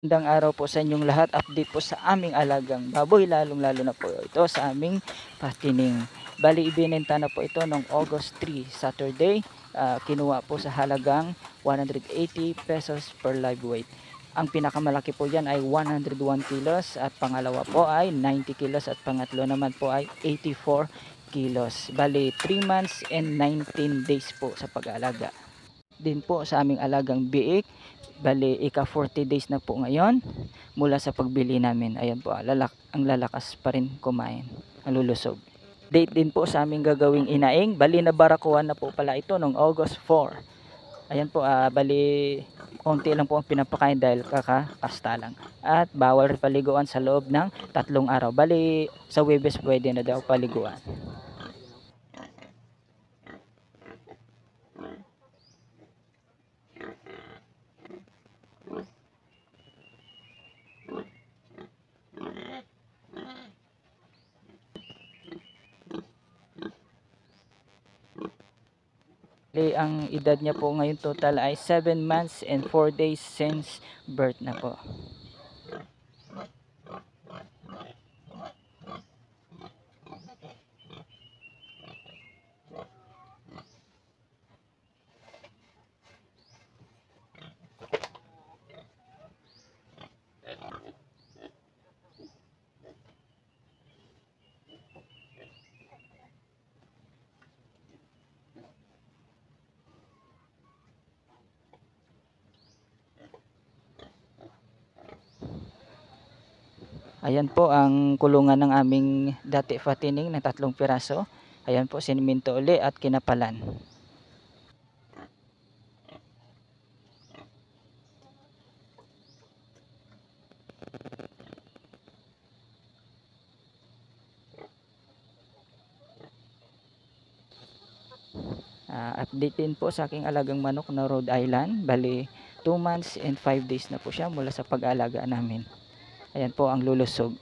Magandang araw po sa inyong lahat. Update po sa aming alagang baboy, lalong-lalo na po ito sa aming patining. Bali, ibinenta na po ito noong August 3, Saturday. Kinuha po sa halagang 180 pesos per live weight. Ang pinakamalaki po yan ay 101 kilos at pangalawa po ay 90 kilos at pangatlo naman po ay 84 kilos. Bali, 3 months and 19 days po sa pag-aalaga din po sa aming alagang biik. Bali, ika 40 days na po ngayon mula sa pagbili namin. Ayan po, ang lalakas pa rin kumain, ang lulusog. Date din po sa aming gagawing inaing. Bali, nabarakuan na po pala ito noong August 4. Ayan po, bali, konti lang po ang pinapakain dahil kakakasta lang. At bawal rin paliguan sa loob ng 3 araw. Bali, sa Webes pwede na daw paliguan. Ang edad niya po ngayon total ay 7 months and 4 days since birth na po. Ayan po ang kulungan ng aming dati fattening na 3 piraso. Ayan po, siniminto uli at kinapalan. Update din po sa aking alagang manok na Rhode Island. Bali, 2 months and 5 days na po siya mula sa pag-alaga namin. Ayan po ang lulusog.